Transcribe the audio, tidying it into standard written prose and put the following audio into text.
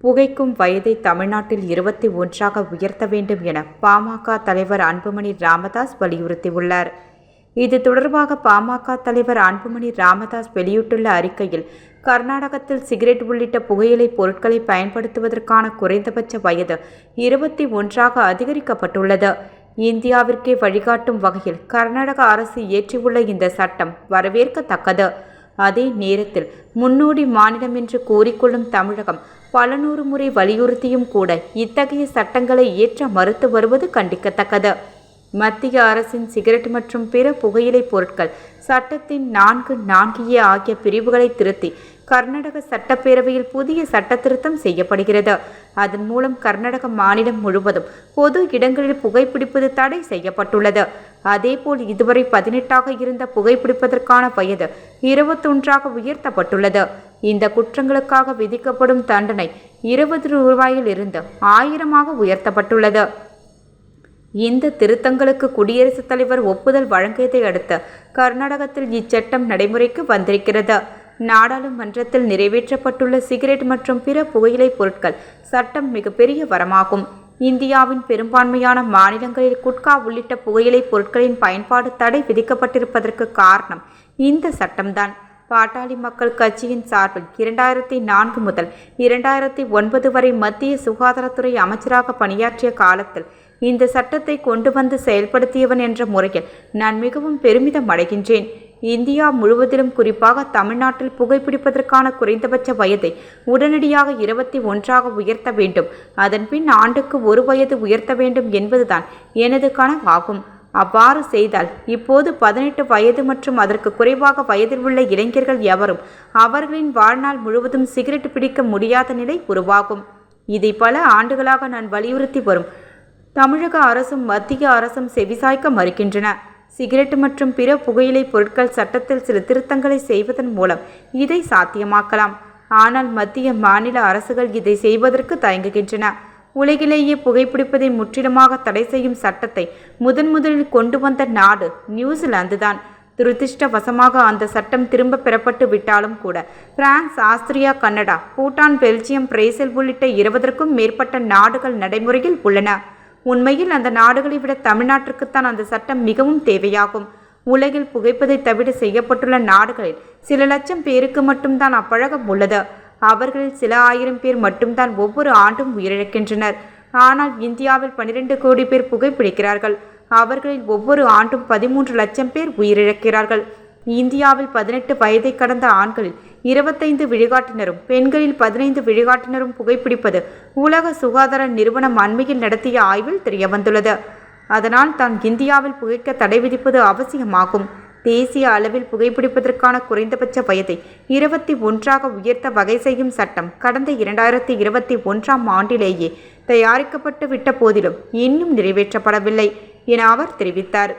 புகைக்கும் வயதை தமிழ்நாட்டில் 21ஆக உயர்த்த வேண்டும் என பாமக தலைவர் அன்புமணி ராமதாஸ் வலியுறுத்தியுள்ளார். இது தொடர்பாக பாமக தலைவர் அன்புமணி ராமதாஸ் வெளியிட்டுள்ள அறிக்கையில், கர்நாடகத்தில் சிகரெட் உள்ளிட்ட புகையிலை பொருட்களை பயன்படுத்துவதற்கான குறைந்தபட்ச வயது 21ஆக அதிகரிக்கப்பட்டுள்ளது. இந்தியாவிற்கே வழிகாட்டும் வகையில் கர்நாடக அரசு இயற்றியுள்ள இந்த சட்டம் வரவேற்கத்தக்கது. அதே நேரத்தில் முன்னோடி மாநிலம் என்று கூறிக்கொள்ளும் தமிழகம் பல நூறு முறை வலியுறுத்தியும் கூட இத்தகைய சட்டங்களை இயற்ற மறுத்து வருவது கண்டிக்கத்தக்கது. மத்திய அரசின் சிகரெட் மற்றும் பிற புகையிலை பொருட்கள் சட்டத்தின் 4(4)A ஆகிய பிரிவுகளை திருத்தி கர்நாடக சட்டப்பேரவையில் புதிய சட்ட திருத்தம் செய்யப்படுகிறது. அதன் மூலம் கர்நாடக மாநிலம் முழுவதும் பொது இடங்களில் புகைப்பிடிப்பது தடை செய்யப்பட்டுள்ளது. அதேபோல் இதுவரை 18ஆக இருந்த புகைப்பிடிப்பதற்கான வயது 21ஆக உயர்த்தப்பட்டுள்ளது. இந்த குற்றங்களுக்காக விதிக்கப்படும் தண்டனை 20 ரூபாயில் இருந்து 1000ஆக உயர்த்தப்பட்டுள்ளது. இந்த திருத்தங்களுக்கு குடியரசுத் தலைவர் ஒப்புதல் வழங்கியதை அடுத்து கர்நாடகத்தில் இச்சட்டம் நடைமுறைக்கு வந்திருக்கிறது. நாடாளுமன்றத்தில் நிறைவேற்றப்பட்டுள்ள சிகரெட் மற்றும் பிற புகையிலை பொருட்கள் சட்டம் மிகப்பெரிய வரமாகும். இந்தியாவின் பெரும்பான்மையான மாநிலங்களில் குட்கா உள்ளிட்ட புகையிலை பொருட்களின் பயன்பாடு தடை விதிக்கப்பட்டிருப்பதற்கு காரணம் இந்த சட்டம்தான். பாட்டாளி மக்கள் கட்சியின் சார்பில் 2004 முதல் 2009 வரை மத்திய சுகாதாரத்துறை அமைச்சராக பணியாற்றிய காலத்தில் இந்த சட்டத்தை கொண்டு வந்து செயல்படுத்தியவன் என்ற முறையில் நான் மிகவும் பெருமிதம் அடைகின்றேன். இந்தியா முழுவதிலும் குறிப்பாக தமிழ்நாட்டில் புகைப்பிடிப்பதற்கான குறைந்தபட்ச வயதை உடனடியாக 21ஆக உயர்த்த வேண்டும். அதன்பின் ஆண்டுக்கு 1 வயது உயர்த்த வேண்டும் என்பதுதான் எனது கனவாகும். அவ்வாறு செய்தால் இப்போது 18 வயது மற்றும் அதற்கு குறைவாக வயதில் உள்ள இளைஞர்கள் எவரும் அவர்களின் வாழ்நாள் முழுவதும் சிகரெட் பிடிக்க முடியாத நிலை உருவாகும். இதை பல ஆண்டுகளாக நான் வலியுறுத்தி வரும் தமிழக அரசும் மத்திய அரசும் செவிசாய்க்க மறுக்கின்றன. சிகரெட் மற்றும் பிற புகையிலை பொருட்கள் சட்டத்தில் சில திருத்தங்களை செய்வதன் மூலம் இதை சாத்தியமாக்கலாம். ஆனால் மத்திய மாநில அரசுகள் இதை செய்வதற்கு தயங்குகின்றன. உலகிலேயே புகைப்பிடிப்பதை முற்றிலுமாக தடை செய்யும் சட்டத்தை முதலில் கொண்டு வந்த நாடு நியூசிலாந்து தான். துரதிர்ஷ்டவசமாக அந்த சட்டம் திரும்ப பெறப்பட்டு விட்டாலும் கூட France, Austria, Canada, Bhutan, Belgium, Brazil உள்ளிட்ட 20க்கும் மேற்பட்ட நாடுகள் நடைமுறையில் உள்ளன. உண்மையில் அந்த நாடுகளை விட தமிழ்நாட்டிற்குத்தான் அந்த சட்டம் மிகவும் தேவையாகும். உலகில் புகைப்பதை தவிர செய்யப்பட்டுள்ள நாடுகளில் சில லட்சம் பேருக்கு மட்டும்தான் அப்பழகம் உள்ளது. அவர்களில் சில ஆயிரம் பேர் மட்டும்தான் ஒவ்வொரு ஆண்டும் உயிரிழக்கின்றனர். ஆனால் இந்தியாவில் 12 கோடி பேர் புகைப்பிடிக்கிறார்கள். அவர்களில் ஒவ்வொரு ஆண்டும் 13 லட்சம் பேர் உயிரிழக்கிறார்கள். இந்தியாவில் 18 வயதை கடந்த ஆண்களில் 25 விழுக்காட்டினரும் பெண்களில் 15 விழுக்காட்டினரும் புகைப்பிடிப்பது உலக சுகாதார நிறுவனம் அண்மையில் நடத்திய ஆய்வில் தெரியவந்துள்ளது. அதனால் தான் இந்தியாவில் புகைக்க தடை விதிப்பது அவசியமாகும். தேசிய அளவில் புகைப்பிடிப்பதற்கான குறைந்தபட்ச வயதை 21ஆக உயர்த்த வகை செய்யும் சட்டம் கடந்த 2021ஆம் ஆண்டிலேயே தயாரிக்கப்பட்டு விட்ட போதிலும் இன்னும் நிறைவேற்றப்படவில்லை என அவர் தெரிவித்தார்.